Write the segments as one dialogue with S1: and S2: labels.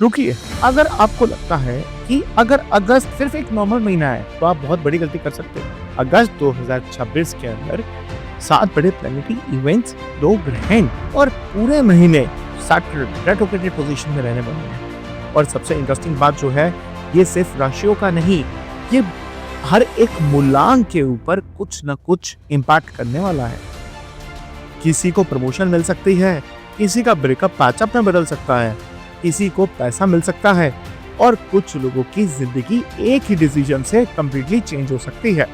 S1: रुकिए, अगर आपको लगता है कि अगर अगस्त सिर्फ एक नॉर्मल महीना है तो आप बहुत बड़ी गलती कर सकते हैं। अगस्त 2026 के अंदर 7 बड़े प्लैनेटरी इवेंट्स, 2 ग्रहण और पूरे महीने सैटर्न रेट्रोग्रेडेड पोजीशन में रहने वाले हैं। और सबसे इंटरेस्टिंग बात जो है, ये सिर्फ राशियों का नहीं, ये हर एक मूलांक के ऊपर कुछ न कुछ इम्पैक्ट करने वाला है। किसी को प्रमोशन मिल सकती है, किसी का ब्रेकअप पैचअप में बदल सकता है, किसी को पैसा मिल सकता है और कुछ लोगों की जिंदगी एक ही डिसीजन से कंप्लीटली चेंज हो सकती है।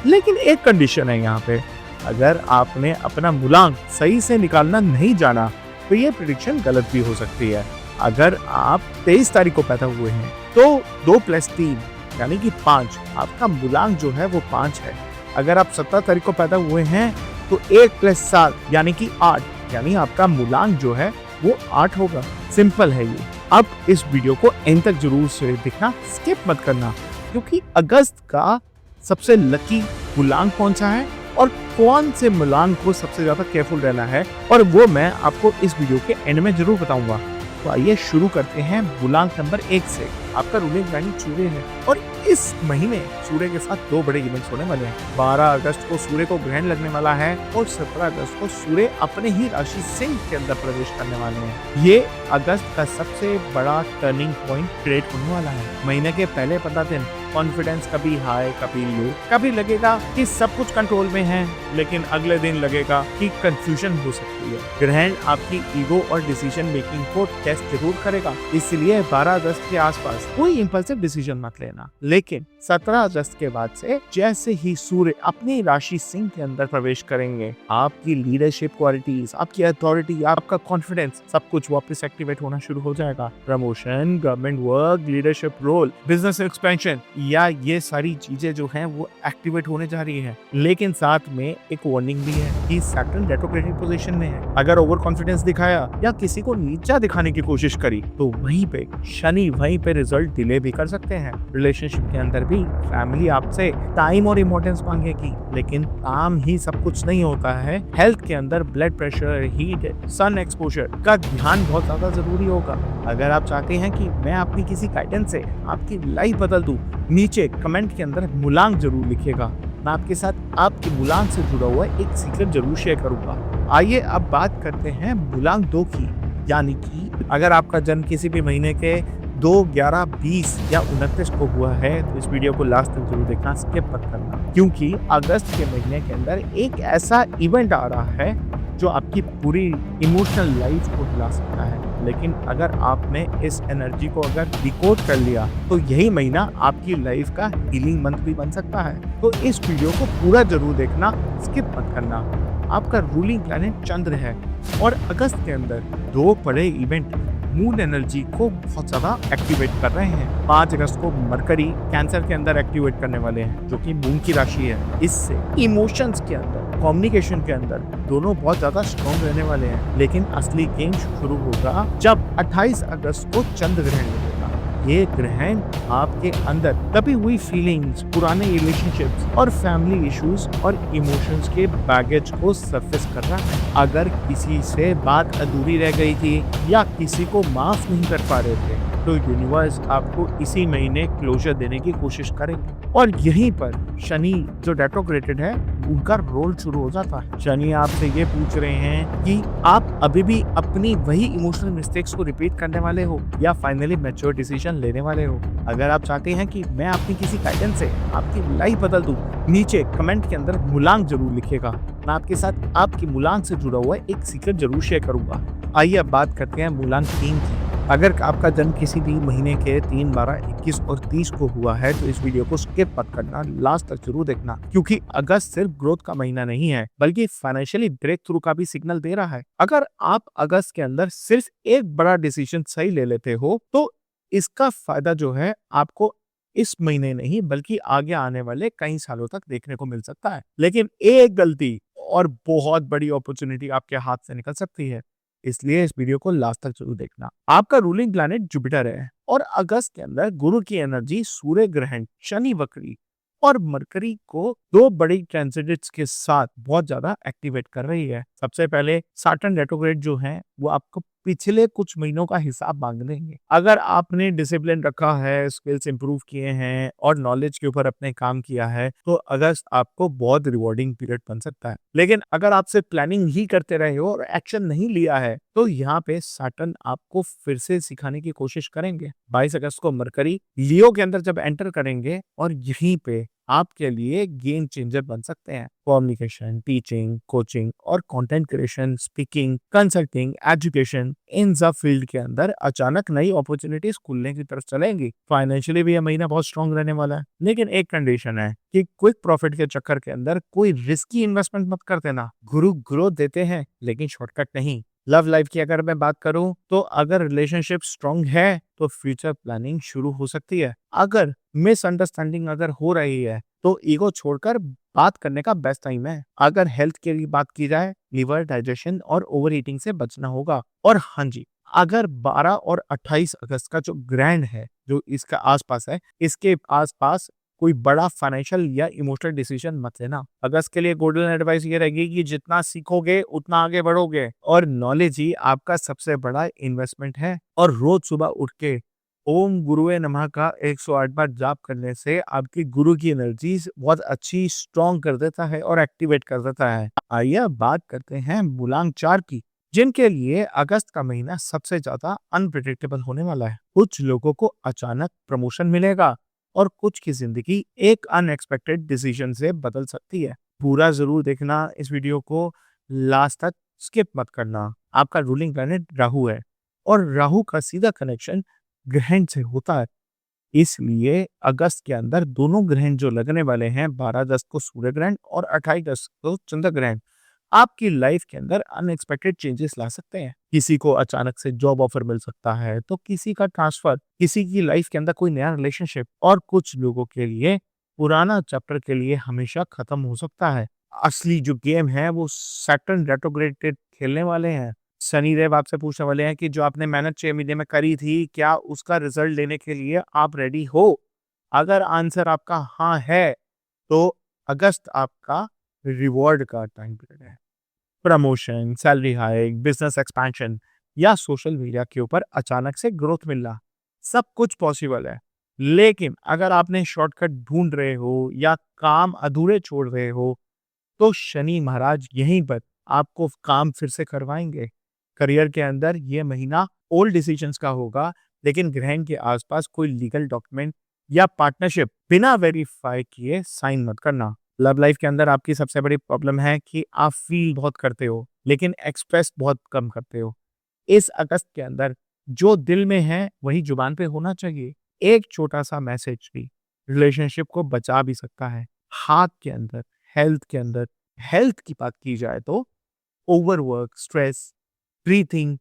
S1: लेकिन एक कंडीशन है यहाँ पे, अगर आपने अपना मूलांक सही से निकालना नहीं जाना तो ये प्रेडिक्शन गलत भी हो सकती है। अगर आप 23 तारीख को पैदा हुए हैं तो 2 + 3 यानी कि 5, आपका मूलांक जो है वो 5 है। अगर आप 17 तारीख को पैदा हुए हैं तो 1 + 7 यानी कि 8, यानी आपका मूलांक जो है वो 8 होगा। सिंपल है ये। अब इस वीडियो को एंड तक जरूर से देखना, स्किप मत करना, क्योंकि अगस्त का सबसे लकी मूलांक कौन सा है और कौन से मूलांक को सबसे ज्यादा केयरफुल रहना है, और वो मैं आपको इस वीडियो के एंड में जरूर बताऊंगा। तो आइए शुरू करते हैं मूलांक नंबर 1 से। आपका रूलिंग प्लैनेट सूर्य है और इस महीने सूर्य के साथ 2 बड़े इवेंट्स होने वाले हैं। 12 अगस्त को सूर्य को ग्रहण लगने वाला है और 17 अगस्त को सूर्य अपने ही राशि सिंह के अंदर प्रवेश करने वाले हैं। ये अगस्त का सबसे बड़ा टर्निंग पॉइंट क्रिएट होने वाला है। महीने के पहले 15 दिन कॉन्फिडेंस कभी हाई कभी लो, कभी लगेगा कि सब कुछ कंट्रोल में है, लेकिन अगले दिन लगेगा कि कंफ्यूजन हो सकती है। ग्रहण आपकी ईगो और डिसीजन मेकिंग को टेस्ट जरूर करेगा, इसलिए 12 अगस्त के आसपास कोई इंपल्सिव डिसीजन मत लेना। लेकिन 17 अगस्त के बाद से जैसे ही सूर्य अपनी राशि सिंह के अंदर प्रवेश करेंगे, आपकी लीडरशिप क्वालिटीज, आपकी अथॉरिटी, आपका कॉन्फिडेंस, सब कुछ वापस एक्टिवेट होना शुरू हो जाएगा। Promotion, government work, leadership role, business expansion, या ये सारी चीजें जो हैं वो एक्टिवेट होने जा रही हैं। लेकिन साथ में एक वार्निंग भी है कि सैटर्न रेट्रोग्रेडेड पोजीशन में है। अगर ओवर कॉन्फिडेंस दिखाया या किसी को नीचा दिखाने की कोशिश करी तो वहीं पे शनि वहीं पे रिजल्ट डिले भी कर सकते हैं। रिलेशनशिप के अंदर भी फैमिली आपसे टाइम और इम्पोर्टेंस मांगेगी, लेकिन काम ही सब कुछ नहीं होता है। हेल्थ के अंदर blood pressure, heat, sun exposure का ध्यान बहुत ज्यादा जरूरी होगा। अगर आप चाहते हैं कि मैं अपनी किसी गाइडेंस से आपकी लाइफ बदल दूं, नीचे कमेंट के अंदर मूलांक जरूर लिखिएगा। मैं आपके साथ आपके मूलांक से जुड़ा हुआ एक सीक्रेट जरूर शेयर करूंगा। आइए अब बात करते हैं मूलांक 2 की, यानी कि अगर आपका जन्म किसी भी महीने के 2, 11, 20 या 29 को हुआ है तो इस वीडियो को लास्ट तक जरूर देखना, स्किप मत करना, क्योंकि अगस्त के महीने के अंदर एक ऐसा इवेंट आ रहा है जो आपकी पूरी इमोशनल लाइफ को हिला सकता है। लेकिन अगर आपने इस एनर्जी को अगर डिकोड कर लिया तो यही महीना आपकी लाइफ का हीलिंग मंथ भी बन सकता है। तो इस वीडियो को पूरा जरूर देखना, स्किप मत करना। आपका रूलिंग प्लैनेट चंद्र है और अगस्त के अंदर 2 बड़े इवेंट मून एनर्जी को बहुत ज्यादा एक्टिवेट कर रहे हैं। 5 अगस्त को मरकरी कैंसर के अंदर एक्टिवेट करने वाले हैं, जो कि मून की राशि है। इससे इमोशंस के अंदर, कम्युनिकेशन के अंदर दोनों बहुत ज्यादा स्ट्रॉन्ग रहने वाले हैं। लेकिन असली गेम शुरू होगा जब 28 अगस्त को चंद्र ग्रहण लगेगा। ये ग्रहण आपके अंदर दबी हुई फीलिंग्स, पुराने रिलेशनशिप्स और फैमिली इश्यूज और इमोशंस के बैगेज को सरफेस कर रहा है। अगर किसी से बात अधूरी रह गई थी या किसी को माफ नहीं कर पा रहे थे तो यूनिवर्स आपको इसी महीने क्लोजर देने की कोशिश करेगी। और यहीं पर शनि जो रेट्रोग्रेडेड है उनका रोल शुरू हो जाता है। शनि आपसे ये पूछ रहे हैं कि आप अभी भी अपनी वही इमोशनल मिस्टेक्स को रिपीट करने वाले हो या फाइनली मैच्योर डिसीजन लेने वाले हो। अगर आप चाहते हैं कि मैं अपनी किसी गाइडेंस से आपकी लाइफ बदल दूं, नीचे कमेंट के अंदर मूलांक जरूर लिखिएगा। मैं आपके साथ आपकी मूलांक से जुड़ा हुआ एक सीक्रेट जरूर शेयर करूंगा। आइए अब बात करते हैं मूलांक 3 की। अगर आपका जन्म किसी भी महीने के 3, 12, 21 और 30 को हुआ है तो इस वीडियो को स्किप मत करना, लास्ट तक जरूर देखना, क्योंकि अगस्त सिर्फ ग्रोथ का महीना नहीं है बल्कि फाइनेंशियली ब्रेक थ्रू का भी सिग्नल दे रहा है। अगर आप अगस्त के अंदर सिर्फ एक बड़ा डिसीजन सही ले लेते हो तो इसका फायदा जो है आपको इस महीने नहीं बल्कि आगे आने वाले कई सालों तक देखने को मिल सकता है। लेकिन एक गलती और बहुत बड़ी अपॉर्चुनिटी आपके हाथ से निकल सकती है, इसलिए इस वीडियो को लास्ट तक जरूर देखना। आपका रूलिंग प्लैनेट जुपिटर है और अगस्त के अंदर गुरु की एनर्जी सूर्य ग्रहण, शनि वक्री और मरकरी को 2 बड़ी ट्रांजिट्स के साथ बहुत ज्यादा एक्टिवेट कर रही है। सबसे पहले सैटर्न रेट्रोग्रेड जो है वो आपको पिछले कुछ महीनों का हिसाब मांग लेंगे। अगर आपने डिसिप्लिन रखा है, स्किल्स इंप्रूव किए हैं और नॉलेज के ऊपर अपने काम किया है, तो अगस्त आपको बहुत रिवॉर्डिंग पीरियड बन सकता है। लेकिन अगर आप सिर्फ प्लानिंग ही करते रहे हो और एक्शन नहीं लिया है, तो यहाँ पे सैटर्न आपको फिर से सिखाने की कोशिश करेंगे। 22 अगस्त को मरकरी लियो के अंदर जब एंटर करेंगे और यहीं पे आपके लिए गेम चेंजर बन सकते हैं। कम्युनिकेशन, टीचिंग, कोचिंग और content creation, speaking, consulting, education, इन सब फील्ड के अंदर अचानक नई अपॉर्चुनिटीज खुलने की तरफ चलेंगी। फाइनेंशियली भी यह महीना बहुत स्ट्रांग रहने वाला है, लेकिन एक कंडीशन है कि क्विक प्रॉफिट के चक्कर के अंदर कोई रिस्की इन्वेस्टमेंट मत कर देना। गुरु ग्रोथ देते हैं लेकिन शॉर्टकट नहीं। लव लाइफ की अगर मैं बात करूं, तो अगर रिलेशनशिप स्ट्रांग है तो फ्यूचर प्लानिंग शुरू हो सकती है। अगर मिसअंडरस्टैंडिंग अगर हो रही है, तो ईगो छोड़कर बात करने का बेस्ट टाइम है। अगर हेल्थ के लिए बात की जाए, लिवर, डाइजेशन और ओवर ईटिंग से बचना होगा। और हाँ जी, अगर 12 और 28 अगस्त का जो ग्रैंड है, जो इसका आसपास है, इसके आसपास कोई बड़ा फाइनेंशियल या इमोशनल डिसीजन मत लेना। अगस्त के लिए गोल्डन एडवाइस ये रहेगी कि जितना सीखोगे उतना आगे बढ़ोगे, और नॉलेज ही आपका सबसे बड़ा इन्वेस्टमेंट है। और रोज सुबह उठ के ओम गुरुवे नमः का 108 बार जाप करने से आपकी गुरु की एनर्जी बहुत अच्छी स्ट्रॉन्ग कर देता है और एक्टिवेट कर देता है। आइए अब बात करते हैं मूलांक 4 की, जिनके लिए अगस्त का महीना सबसे ज्यादा अनप्रिडिक्टेबल होने वाला है। कुछ लोगों को अचानक प्रमोशन मिलेगा और कुछ की जिंदगी एक अनएक्सपेक्टेड डिसीजन से बदल सकती है। पूरा जरूर देखना इस वीडियो को, लास्ट तक स्किप मत करना। आपका रूलिंग प्लैनेट राहु है और राहु का सीधा कनेक्शन ग्रहण से होता है। इसलिए अगस्त के अंदर दोनों ग्रहण जो लगने वाले हैं, 12 अगस्त को सूर्य ग्रहण और 28 अगस्त को चंद्र ग्रहण, आपकी लाइफ के अंदर अनएक्सपेक्टेड चेंजेस ला सकते हैं। किसी को अचानक से जॉब ऑफर मिल सकता है, तो किसी का ट्रांसफर, किसी की लाइफ के अंदर कोई नया रिलेशनशिप, और कुछ लोगों के लिए पुराना चैप्टर के लिए हमेशा खत्म हो सकता है। असली जो गेम है वो सैटर्न रेट्रोग्रेडेड खेलने वाले हैं। शनिदेव आपसे पूछने वाले हैं कि जो आपने मेहनत 6 महीने में करी थी, क्या उसका रिजल्ट लेने के लिए आप रेडी हो? अगर आंसर आपका हाँ है, तो अगस्त आपका रिवॉर्ड का टाइम पीरियड है। Promotion, salary hike, business expansion या सोशल मीडिया के ऊपर अचानक से ग्रोथ मिलना, सब कुछ पॉसिबल है। लेकिन अगर आपने शॉर्टकट ढूंढ रहे हो या काम अधूरे छोड़ रहे हो, तो शनि महाराज यहीं पर आपको काम फिर से करवाएंगे। करियर के अंदर ये महीना ओल्ड डिसीजंस का होगा, लेकिन ग्रहण के आसपास कोई लीगल डॉक्यूमेंट या पार्टनरशिप बिना वेरीफाई किए साइन मत करना। लव लाइफ के अंदर आपकी सबसे बड़ी प्रॉब्लम है कि आप फील बहुत करते हो लेकिन एक्सप्रेस बहुत कम करते हो। इस अगस्त के अंदर जो दिल में है वही जुबान पे होना चाहिए। एक छोटा सा मैसेज भी रिलेशनशिप को बचा भी सकता है। हाथ के अंदर, हेल्थ के अंदर, हेल्थ की बात की जाए तो ओवरवर्क, स्ट्रेस, ब्रीथिंग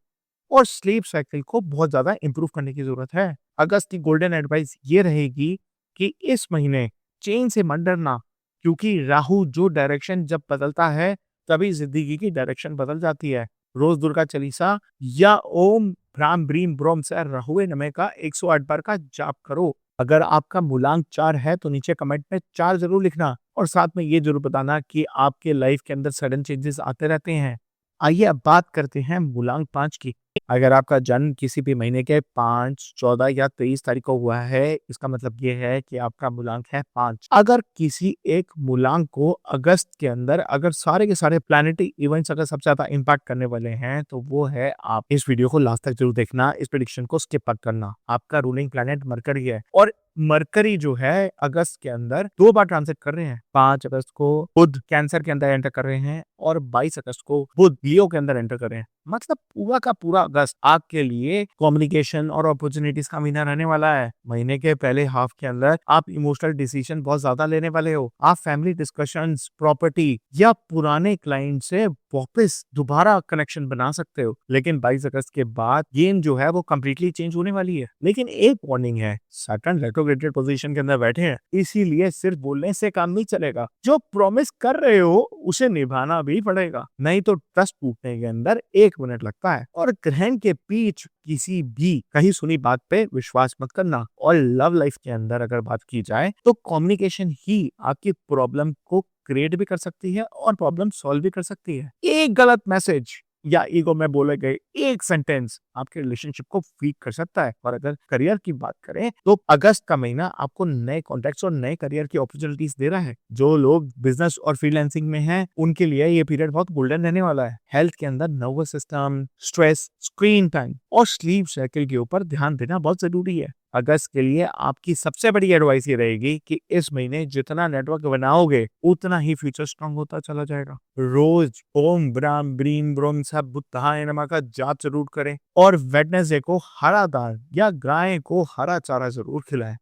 S1: और स्लीप साइकिल को बहुत ज्यादा इंप्रूव करने की जरूरत है। अगस्त की गोल्डन एडवाइस ये रहेगी कि इस महीने चेंज से मत डरना, क्योंकि राहु जो डायरेक्शन जब बदलता है, तभी जिंदगी की डायरेक्शन बदल जाती है। रोज दुर्गा चालीसा या ओम भ्राम ब्रीम ब्रोम से राहुए नमः का 108 बार का जाप करो। अगर आपका मूलांक 4 है तो नीचे कमेंट में 4 जरूर लिखना, और साथ में ये जरूर बताना कि आपके लाइफ के अंदर सडन चेंजेस आते रहते हैं। आइए अब बात करते हैं मूलांक 5 की। अगर आपका जन्म किसी भी महीने के 5, 14 या 23 तारीख को हुआ है, इसका मतलब ये है कि आपका मूलांक है 5। अगर किसी एक मूलांक को अगस्त के अंदर अगर सारे के सारे प्लैनेटरी इवेंट्स अगर सबसे ज्यादा इम्पैक्ट करने वाले हैं, तो वो है आप। इस वीडियो को लास्ट तक जरूर देखना, इस प्रेडिक्शन को स्किप मत करना। आपका रूलिंग प्लैनेट मरकरी है और मरकरी जो है अगस्त के अंदर 2 बार ट्रांजिट कर रहे हैं। 5 अगस्त को बुध कैंसर के अंदर एंटर कर रहे हैं और 22 अगस्त को बुध लियो के अंदर एंटर कर रहे हैं। मतलब पूरा का पूरा अगस्त आपके लिए कम्युनिकेशन और अपॉर्चुनिटीज का महीना रहने वाला है। महीने के पहले हाफ के अंदर आप इमोशनल डिसीजन बहुत ज्यादा लेने वाले हो। आप फैमिली डिस्कशंस, प्रॉपर्टी या पुराने क्लाइंट से वापस दोबारा कनेक्शन बना सकते हो। लेकिन 22 अगस्त के बाद गेम जो है वो कंप्लीटली चेंज होने वाली है। लेकिन एक वार्निंग है, सैटर्न रेट्रोग्रेडेड पोजीशन के अंदर बैठे हैं, इसीलिए सिर्फ बोलने से काम नहीं चलेगा। जो प्रॉमिस कर रहे हो उसे निभाना भी पड़ेगा, नहीं तो ट्रस्ट टूटने के अंदर 1 मिनट लगता है। और ग्रहण के बीच किसी भी कहीं सुनी बात पे विश्वास मत करना। और लव लाइफ के अंदर अगर बात की जाए तो कम्युनिकेशन ही आपकी प्रॉब्लम को क्रिएट भी कर सकती है और प्रॉब्लम सॉल्व भी कर सकती है। एक गलत मैसेज या ईगो में बोले गए एक सेंटेंस आपके रिलेशनशिप को वीक कर सकता है। और अगर करियर की बात करें तो अगस्त का महीना आपको नए कॉन्टेक्ट्स और नए करियर की अपॉर्चुनिटीज दे रहा है। जो लोग बिजनेस और फ्रीलांसिंग में हैं उनके लिए ये पीरियड बहुत गोल्डन रहने वाला है। हेल्थ के अंदर nervous system, stress, screen time और स्लीप साइकिल के ऊपर ध्यान देना बहुत जरूरी है। अगस्त के लिए आपकी सबसे बड़ी एडवाइस ये रहेगी कि इस महीने जितना नेटवर्क बनाओगे उतना ही फ्यूचर स्ट्रांग होता चला जाएगा। रोज ओम ब्राम ब्रीम ब्रोम सब बुद्धाय नमः का जाप जरूर करें और वेडनेसडे को हरा दाल या गाय को हरा चारा जरूर खिलाएं।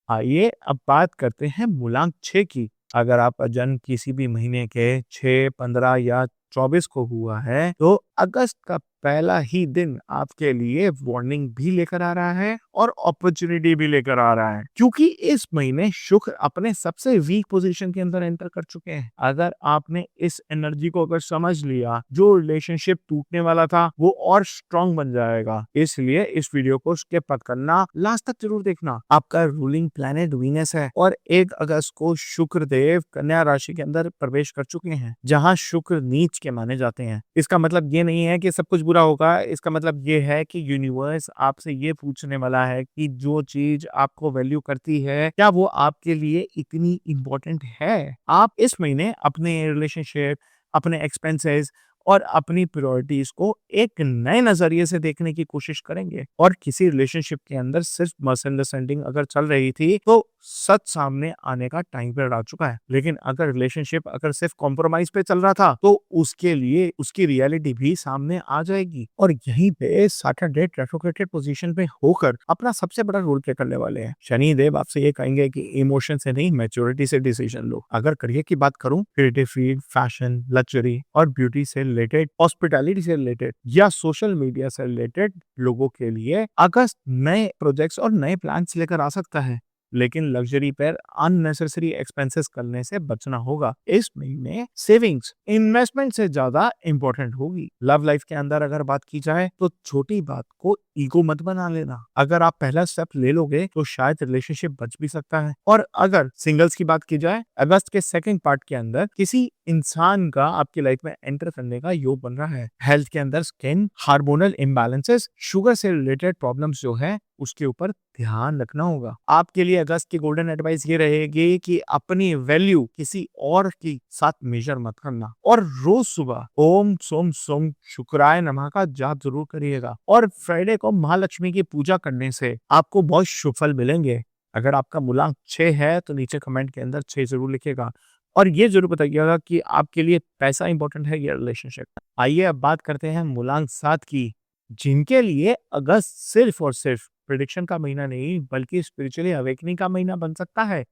S1: आइए अब बात करते हैं मूलांक 6 की। अगर आपका जन्म किसी भी महीने के 6, 15 या 24 को हुआ है तो अगस्त का पहला ही दिन आपके लिए वार्निंग भी लेकर आ रहा है और अपॉर्चुनिटी भी लेकर आ रहा है, क्योंकि इस महीने शुक्र अपने सबसे वीक पोजीशन के अंदर एंटर कर चुके हैं। अगर आपने इस एनर्जी को अगर समझ लिया, जो रिलेशनशिप टूटने वाला था वो और स्ट्रांग बन जाएगा। इसलिए इस वीडियो को स्किप मत करना, लास्ट तक जरूर देखना। आपका रूलिंग प्लैनेट वीनस है और 1 अगस्त को शुक्र देव कन्या राशि के अंदर प्रवेश कर चुके हैं, जहां शुक्र नीच के माने जाते हैं। इसका मतलब ये नहीं है कि सब कुछ बुरा होगा, इसका मतलब ये है कि यूनिवर्स आपसे ये पूछने वाला है कि जो चीज आपको वैल्यू करती है क्या वो आपके लिए इतनी इंपॉर्टेंट है। आप इस महीने अपने रिलेशनशिप, अपने एक्सपेंसेस और अपनी प्रायोरिटीज को एक नए नजरिए से देखने की कोशिश करेंगे। और किसी रिलेशनशिप के अंदर सिर्फ मिसअंडरस्टैंडिंग अगर चल रही थी तो सच सामने आने का टाइम पीरियड आ चुका है। लेकिन अगर रिलेशनशिप अगर सिर्फ कॉम्प्रोमाइज पे चल रहा था तो उसके लिए उसकी रियलिटी भी सामने आ जाएगी। और यहीं पे सैटरडे रेट्रोग्रेडेड पोजीशन पे होकर अपना सबसे बड़ा रोल प्ले करने वाले हैं। शनि देव आपसे ये कहेंगे कि इमोशन से नहीं, मैच्योरिटी से डिसीजन लो। अगर करियर की बात करूं, क्रिएटिव फील्ड, फैशन, लग्जरी और ब्यूटी से रिलेटेड, हॉस्पिटैलिटी से रिलेटेड या सोशल मीडिया से रिलेटेड लोगों के लिए अगस्त नए प्रोजेक्ट्स और नए प्लान्स लेकर आ सकता है। लेकिन लग्जरी पर अननेसेसरी एक्सपेंसेस करने से बचना होगा। इस महीने सेविंग्स इन्वेस्टमेंट से ज्यादा इंपॉर्टेंट होगी। लव लाइफ के अंदर अगर बात की जाए तो छोटी बात को ईगो मत बना लेना। अगर आप पहला स्टेप ले लोगे तो शायद रिलेशनशिप बच भी सकता है। और अगर सिंगल्स की बात की जाए, अगस्त के सेकंड पार्ट के अंदर किसी इंसान का आपकी लाइफ में एंटर करने का योग बन रहा है। हेल्थ के अंदर स्किन, हार्मोनल इम्बैलेंसेस, शुगर से रिलेटेड प्रॉब्लम्स जो है उसके ऊपर ध्यान रखना होगा। आपके लिए अगस्त की गोल्डन एडवाइस ये रहेगी कि अपनी वैल्यू किसी और की साथ मेजर मत करना और रोज सुबह ओम सोम सोम शुक्राय नमः का जाप जरूर करिएगा। और फ्राइडे को महालक्ष्मी की पूजा करने से आपको बहुत शुभ फल मिलेंगे। अगर आपका मूलांक 6 है तो नीचे कमेंट के अंदर 6 जरूर लिखिएगा और ये जरूर बताइएगा कि आपके लिए पैसा इंपॉर्टेंट है या रिलेशनशिप। आइए अब बात करते हैं मूलांक 7 की, जिनके लिए अगस्त सिर्फ और सिर्फ प्रेडिक्शन का महीना नहीं बल्कि स्पिरिचुअली अवेकनिंग का महीना बन सकता है।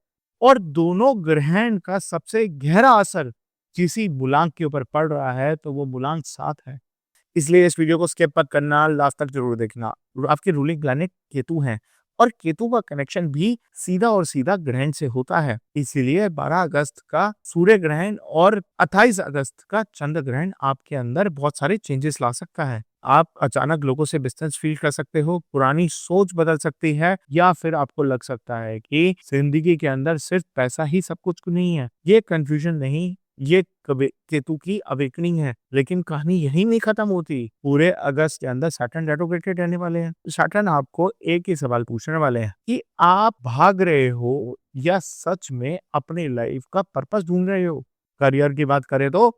S1: और दोनों ग्रहण का सबसे गहरा असर किसी मूलांक के ऊपर पड़ रहा है तो वो मूलांक 7 है। इसलिए इस वीडियो को स्किप मत करना, लास्ट तक जरूर देखना। आपके रूलिंग प्लैनेट केतु हैं और केतु का कनेक्शन भी सीधा और सीधा ग्रहण से होता है। इसीलिए 12 अगस्त का सूर्य ग्रहण और 28 अगस्त का चंद्र ग्रहण आपके अंदर बहुत सारे चेंजेस ला सकता है। आप अचानक लोगों से डिस्टेंस फील कर सकते हो, पुरानी सोच बदल सकती है या फिर आपको लग सकता है कि जिंदगी के अंदर सिर्फ पैसा ही सब कुछ नहीं है। ये कंफ्यूजन नहीं, ये केतु की अवेकनिंग है। लेकिन कहानी यही नहीं खत्म होती। पूरे अगस्त के अंदर सैटर्न रेट्रोग्रेडेड रहने वाले हैं। सैटर्न आपको एक ही सवाल पूछने वाले हैं कि आप भाग रहे हो या सच में अपनी लाइफ का पर्पस ढूंढ रहे हो। करियर की बात करें तो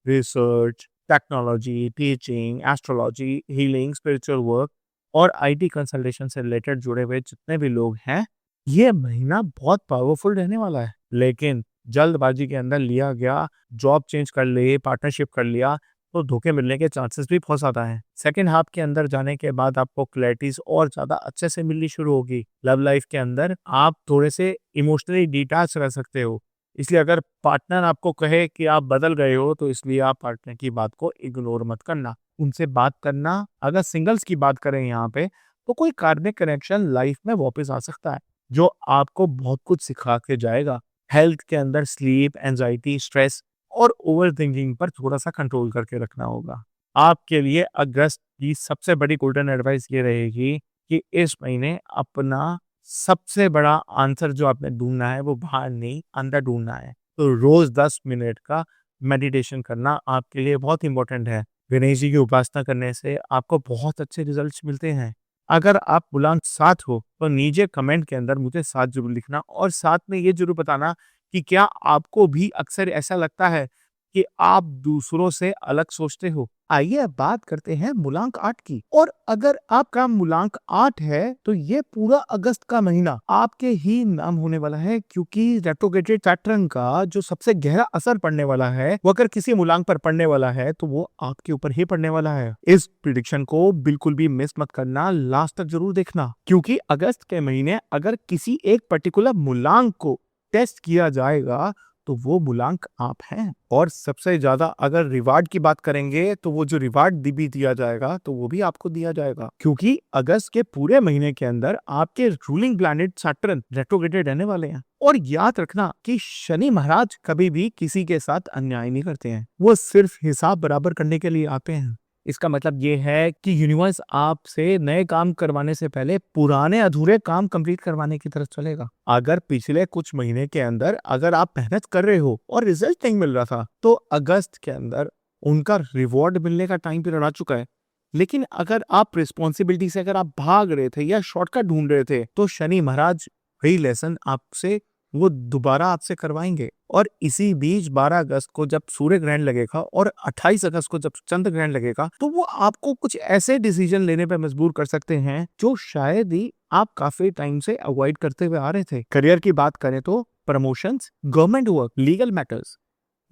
S1: research, technology, teaching, astrology, healing, spiritual work और आईटी कंसल्टेशन से रिलेटेड जुड़े हुए जितने भी लोग हैं, ये महीना बहुत पावरफुल रहने वाला है। लेकिन जल्दबाजी के अंदर लिया गया, जॉब चेंज कर ली, पार्टनरशिप कर लिया तो धोखे मिलने के चांसेस भी बहुत ज्यादा हैं। सेकेंड हाफ के अंदर जाने के बाद आपको क्लैरिटीज और ज्यादा अच्छे से मिलनी शुरू होगी। लव लाइफ के अंदर आप थोड़े से इमोशनली डिटैच रह सकते हो। इसलिए अगर पार्टनर आपको कहे कि आप बदल गए हो तो इसलिए आप पार्टनर की बात को इग्नोर मत करना, उनसे बात करना। अगर सिंगल्स की बात करें यहाँ पे तो कोई कार्मिक कनेक्शन लाइफ में वापस आ सकता है जो आपको बहुत कुछ सिखा के जाएगा। हेल्थ के अंदर स्लीप, एंजाइटी, स्ट्रेस और ओवर थिंकिंग पर थोड़ा सा कंट्रोल करके रखना होगा। आपके लिए अगस्त की सबसे बड़ी गोल्डन एडवाइस ये रहेगी कि इस महीने अपना सबसे बड़ा आंसर जो आपने ढूंढना है वो बाहर नहीं, अंदर ढूंढना है। तो रोज 10 मिनट का मेडिटेशन करना आपके लिए बहुत इंपॉर्टेंट है। गणेश जी की उपासना करने से आपको बहुत अच्छे रिजल्ट्स मिलते हैं। अगर आप मूलांक 7 हो तो नीचे कमेंट के अंदर मुझे 7 जरूर लिखना और साथ में ये जरूर बताना कि क्या आपको भी अक्सर ऐसा लगता है कि आप दूसरों से अलग सोचते हो। आइए अब बात करते हैं मूलांक 8 की। और अगर आपका मूलांक 8 है तो ये पूरा अगस्त का महीना आपके ही नाम होने वाला है, क्योंकि रेट्रोग्रेडेड सैटर्न का जो सबसे गहरा असर पड़ने वाला है वो अगर किसी मूलांक पर पड़ने वाला है तो वो आपके ऊपर ही पड़ने वाला है। इस प्रिडिक्शन को बिल्कुल भी मिस मत करना, लास्ट तक जरूर देखना, क्योंकि अगस्त के महीने अगर किसी एक पर्टिकुलर मूलांक को टेस्ट किया जाएगा तो वो मूलांक आप हैं। और सबसे ज्यादा अगर रिवार्ड की बात करेंगे तो वो जो रिवार्ड भी दिया जाएगा तो वो भी आपको दिया जाएगा, क्योंकि अगस्त के पूरे महीने के अंदर आपके रूलिंग प्लैनेट सैटर्न रेट्रोग्रेडेड रहने वाले हैं। और याद रखना कि शनि महाराज कभी भी किसी के साथ अन्याय नहीं करते हैं, वो सिर्फ हिसाब बराबर करने के लिए आते हैं। इसका मतलब ये है कि यूनिवर्स आपसे नए काम करवाने से पहले पुराने अधूरे काम कंप्लीट करवाने की तरफ चलेगा। अगर पिछले कुछ महीने के अंदर अगर आप मेहनत कर रहे हो और रिजल्ट नहीं मिल रहा था तो अगस्त के अंदर उनका रिवॉर्ड मिलने का टाइम पीरियड आ चुका है। लेकिन अगर आप रिस्पॉन्सिबिलिटी से अगर आप भाग रहे थे या शॉर्टकट ढूंढ रहे थे तो शनि महाराज वही लेसन आपसे वो दोबारा आपसे करवाएंगे। और इसी बीच 12 अगस्त को जब सूर्य ग्रहण लगेगा और 28 अगस्त को जब चंद्र ग्रहण लगेगा तो वो आपको कुछ ऐसे डिसीजन लेने पे मजबूर कर सकते हैं जो शायद ही आप काफी टाइम से अवॉइड करते हुए आ रहे थे। करियर की बात करें तो promotions, government work, legal matters,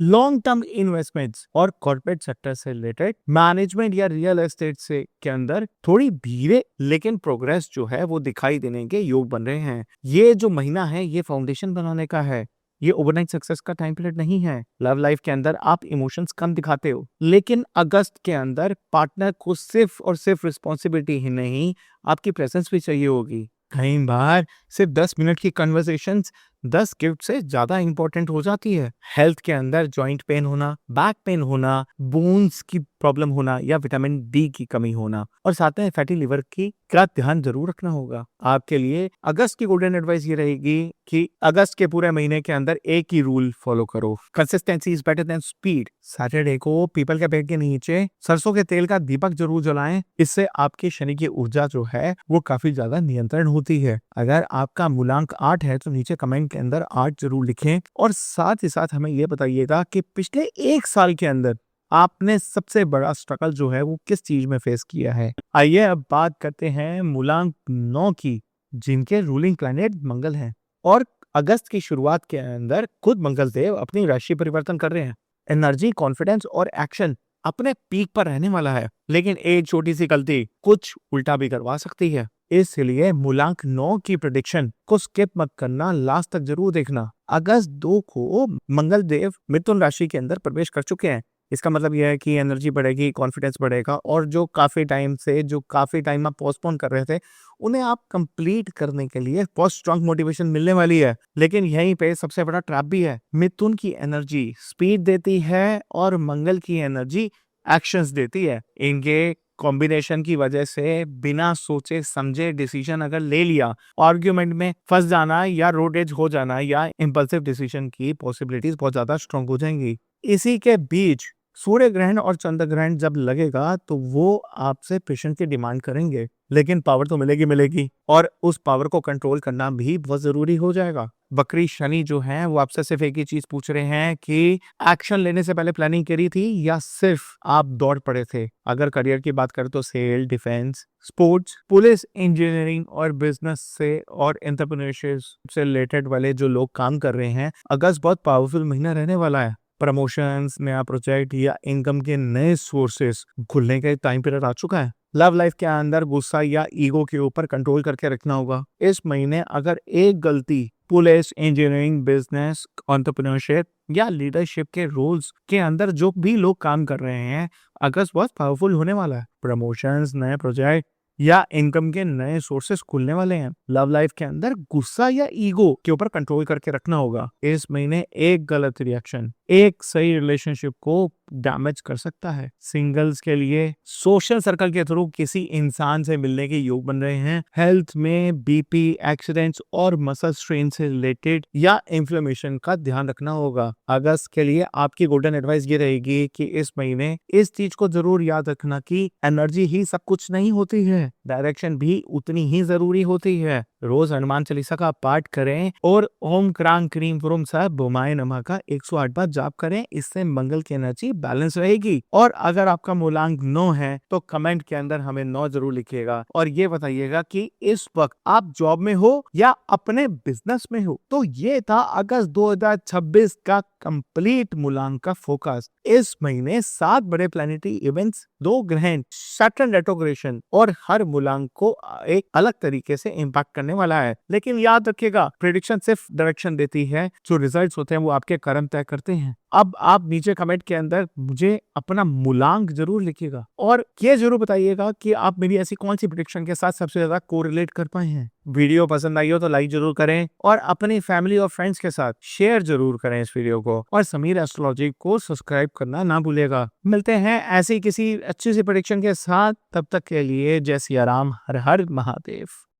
S1: long term investments और कॉर्पोरेट सेक्टर से रिलेटेड मैनेजमेंट या रियल एस्टेट से के अंदर थोड़ी धीरे लेकिन प्रोग्रेस जो है वो दिखाई देने के योग बन रहे हैं। ये जो महीना है ये फाउंडेशन बनाने का है, ये ओवरनाइट सक्सेस का टाइम पीरियड नहीं है। लव लाइफ के अंदर आप इमोशंस कम दिखाते हो, लेकिन अगस्त के अंदर पार्टनर को सिर्फ और सिर्फ रिस्पॉन्सिबिलिटी ही नहीं आपकी प्रेजेंस भी चाहिए होगी। कई बार सिर्फ 10 मिनट की कन्वर्सेशंस 10 गिफ्ट से ज्यादा इंपॉर्टेंट हो जाती है। हेल्थ के अंदर जॉइंट पेन होना, बैक पेन होना, बोन्स की प्रॉब्लम होना या विटामिन डी की कमी होना और साथ में फैटी लिवर की का ध्यान जरूर रखना होगा। आपके लिए अगस्त की गोल्डन एडवाइस ये रहेगी कि अगस्त के पूरे महीने के अंदर एक ही रूल फॉलो करो, consistency is better than speed. Saturday को पीपल के पेड़ के नीचे सरसों के तेल का दीपक जरूर जलाएं, इससे आपकी शनि की ऊर्जा जो है वो काफी ज्यादा नियंत्रण होती है। अगर आपका मूलांक 8 है तो नीचे कमेंट के अंदर 8 जरूर लिखें और साथ ही साथ हमें ये बताइएगा कि पिछले एक साल के अंदर आपने सबसे बड़ा स्ट्रगल जो है वो किस चीज में फेस किया है। आइए अब बात करते हैं मूलांक 9 की, जिनके रूलिंग प्लैनेट मंगल हैं। और अगस्त की शुरुआत के अंदर खुद मंगल देव अपनी राशि परिवर्तन कर रहे हैं। एनर्जी, कॉन्फिडेंस और एक्शन अपने पीक पर रहने वाला है, लेकिन एक छोटी सी गलती कुछ उल्टा भी करवा सकती है। इसलिए मूलांक 9 की प्रेडिक्शन को स्किप मत करना, लास्ट तक जरूर देखना। अगस्त 2 को मंगल देव मिथुन राशि के अंदर प्रवेश कर चुके हैं। इसका मतलब यह है कि एनर्जी बढ़ेगी, कॉन्फिडेंस बढ़ेगा और जो काफी टाइम आप पोस्टपोन कर रहे थे उन्हें आप कंप्लीट करने के लिए बहुत स्ट्रांग मोटिवेशन मिलने वाली है। लेकिन यहीं पे सबसे बड़ा ट्रैप भी है। मिथुन की एनर्जी स्पीड देती है और मंगल की एनर्जी एक्शंस देती है। इनके कॉम्बिनेशन की वजह से बिना सोचे समझे डिसीजन अगर ले लिया, आर्ग्यूमेंट में फंस जाना या रोड एज हो जाना या इंपल्सिव डिसीजन की पॉसिबिलिटीज बहुत ज्यादा स्ट्रांग हो जाएंगी। इसी के बीच सूर्य ग्रहण और चंद्र ग्रहण जब लगेगा तो वो आपसे पेशेंस की डिमांड करेंगे, लेकिन पावर तो मिलेगी और उस पावर को कंट्रोल करना भी बहुत जरूरी हो जाएगा। बकरी शनि जो है वो आपसे सिर्फ एक ही चीज पूछ रहे हैं कि एक्शन लेने से पहले प्लानिंग करी थी या सिर्फ आप दौड़ पड़े थे। अगर करियर की बात करें तो sale, defence, sports, police, engineering और बिजनेस से और एंटरप्रेन्योरशिप से रिलेटेड वाले जो लोग काम कर रहे हैं, अगस्त बहुत पावरफुल महीना रहने वाला है। प्रमोशंस, नया प्रोजेक्ट या इनकम के नए सोर्सेस खुलने का टाइम पीरियड आ चुका है। लव लाइफ के अंदर गुस्सा या ईगो के ऊपर कंट्रोल करके रखना होगा। इस महीने अगर एक गलती पुलिस, इंजीनियरिंग, बिजनेस, एंटरप्रेन्योरशिप या लीडरशिप के रोल्स के अंदर जो भी लोग काम कर रहे हैं, अगस्त बहुत पावरफुल होने वाला है। प्रमोशंस, नए प्रोजेक्ट या इनकम के नए सोर्सेस खुलने वाले हैं। लव लाइफ के अंदर गुस्सा या ईगो के ऊपर कंट्रोल करके रखना होगा। इस महीने एक गलत रिएक्शन एक सही रिलेशनशिप को डैमेज कर सकता है। सिंगल्स के लिए सोशल सर्कल के थ्रू किसी इंसान से मिलने के योग बन रहे हैं। हेल्थ में बीपी, एक्सीडेंट्स और मसल स्ट्रेन से रिलेटेड या इन्फ्लेमेशन का ध्यान रखना होगा। अगस्त के लिए आपकी गोल्डन एडवाइस ये रहेगी कि इस महीने इस चीज को जरूर याद रखना कि एनर्जी ही सब कुछ नहीं होती है, डायरेक्शन भी उतनी ही जरूरी होती है। रोज हनुमान चालीसा का पाठ करें और ओम क्रांग क्रीम फ्रोम सा बोमाय नमः का 108 बार जाप करें। इससे मंगल की एनर्जी बैलेंस रहेगी। और अगर आपका मूलांक 9 है तो कमेंट के अंदर हमें 9 जरूर लिखिएगा और ये बताइएगा कि इस वक्त आप जॉब में हो या अपने बिजनेस में हो। तो ये था अगस्त 2026 का कंप्लीट मूलांक का फोकस। इस महीने 7 बड़े प्लैनेटरी इवेंट्स, 2 ग्रहण, सैटर्न रेट्रोग्रेशन और हर मूलांक को एक अलग तरीके से इम्पैक्ट करने वाला है। लेकिन याद रखिएगा, प्रेडिक्शन सिर्फ डायरेक्शन देती है, जो रिजल्ट्स होते हैं वो आपके कर्म तय करते हैं। अब आप नीचे कमेंट के अंदर मुझे अपना मूलांक जरूर लिखिएगा और ये जरूर बताइएगा कि आप मेरी ऐसी कौन सी प्रेडिक्शन के साथ सबसे ज्यादा कोरिलेट कर पाए हैं। वीडियो पसंद आई हो तो लाइक जरूर करें और अपनी फैमिली और फ्रेंड्स के साथ शेयर जरूर करें इस वीडियो को, और समीर एस्ट्रोलॉजी को सब्सक्राइब करना ना भूलिएगा। मिलते हैं ऐसी किसी अच्छी सी प्रेडिक्शन के साथ, तब तक के लिए जय सिया राम, हर हर महादेव।